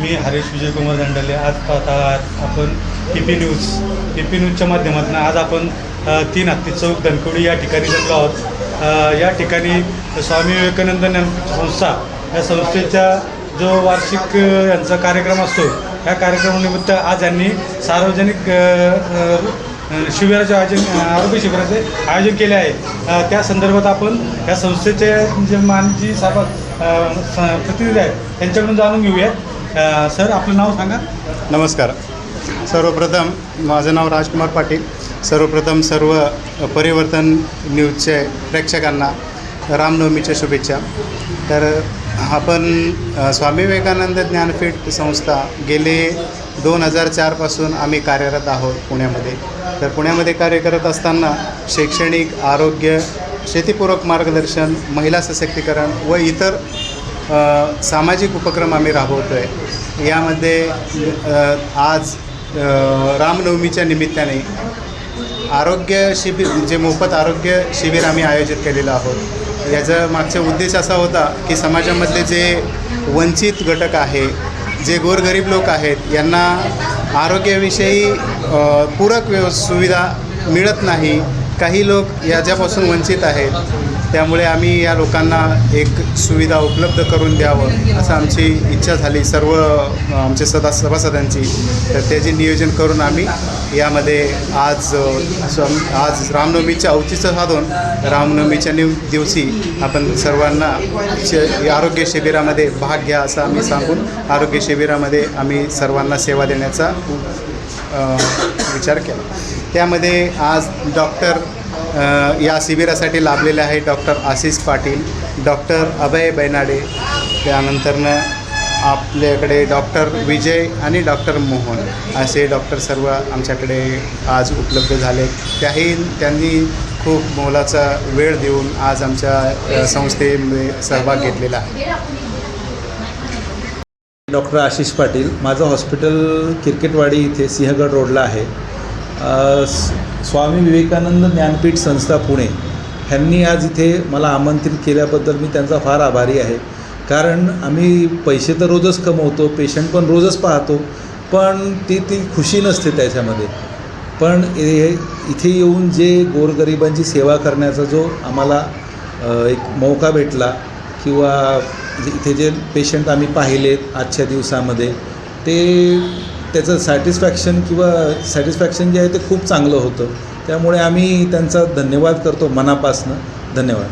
मी हरीश विजयकुमार दंडले. आज पाहता आपण TP न्यूजच्या माध्यमातून आज आपण 3 हत्ती चौक धनकवडी या ठिकाणी जमलो आहोत. या ठिकाणी स्वामी विवेकानंद ज्ञानपीठ संस्था या संस्थेचा जो वार्षिक यांचा कार्यक्रम असतो, या कार्यक्रमानिमित्त आज यांनी सार्वजनिक शिबिराचे आरोग्य शिबिराचे आयोजन केले आहे. त्या संदर्भात आपण या संस्थेचे जे मानजी प्रतिनिधी आहेत त्यांच्याकडून जाणून घेऊयात. सर, आपलं नाव सांगा. नमस्कार. सर्वप्रथम माझं नाव राजकुमार पाटील. सर्वप्रथम सर्व परिवर्तन न्यूजचे प्रेक्षकांना रामनवमीच्या शुभेच्छा. तर आपण स्वामी विवेकानंद ज्ञानपीठ संस्था गेले 2004 आम्ही कार्यरत आहोत पुण्यामध्ये. तर पुण्यामध्ये कार्य करत असताना शैक्षणिक, आरोग्य, शेतीपूरक मार्गदर्शन, महिला सशक्तीकरण व इतर सामाजिक उपक्रम आम्ही राबवतो आहे. यामध्ये आज रामनवमीच्या निमित्ताने आरोग्य शिबिर, जे मोफत आरोग्य शिबिर आम्ही आयोजित केलेलं आहोत. याचा मागचा उद्देश असा होता की समाजामधले जे वंचित घटक आहे, जे गोरगरीब लोक आहेत, यांना आरोग्याविषयी पूरक सुविधा मिळत नाही. काही लोक याच्यापासून वंचित आहेत. त्यामुळे आम्ही या लोकांना एक सुविधा उपलब्ध करून द्यावं असं आमची इच्छा झाली सर्व आमचे सभासदांची. तर त्याचे नियोजन करून आम्ही यामध्ये आज रामनवमीच्या औचित्य साधून रामनवमीच्या दिवशी आपण सर्वांना आरोग्य शिबिरामध्ये भाग घ्या असं आम्ही सांगून आरोग्य शिबिरामध्ये आम्ही सर्वांना सेवा देण्याचा विचार केला. त्यामध्ये आज डॉक्टर या शिबिरासाठी लाभलेले आहे डॉक्टर आशिष पाटील, डॉक्टर अभय बैनाडे, त्यानंतरनं आपल्याकडे डॉक्टर विजय आणि डॉक्टर मोहन असे डॉक्टर सर्व आमच्याकडे आज उपलब्ध झाले. त्यांनी खूप मोलाचा वेळ देऊन आज आमच्या संस्थेमध्ये सहभाग घेतलेला आहे. डॉक्टर आशिष पाटील. माझं हॉस्पिटल किरकेटवाडी इथे सिंहगड रोडला आहे. स्वामी विवेकानंद ज्ञानपीठ संस्था पुणे ह्यांनी आज इथे मला आमंत्रित केल्याबद्दल मी त्यांचा फार आभारी आहे. कारण आम्ही पैसे तर रोजच कमवतो, पेशंट पण रोजच पाहतो, पण ती खुशी नसते त्याच्यामध्ये. पण इथे येऊन जे गोरगरिबांची सेवा करण्याचा जो आम्हाला एक मौका भेटला, किंवा इथे जे पेशंट आम्ही पाहिलेत आजच्या दिवसामध्ये, त्याचं सॅटिस्फॅक्शन जे आहे ते खूप चांगलं होतं. त्यामुळे आम्ही त्यांचा धन्यवाद करतो मनापासून. धन्यवाद.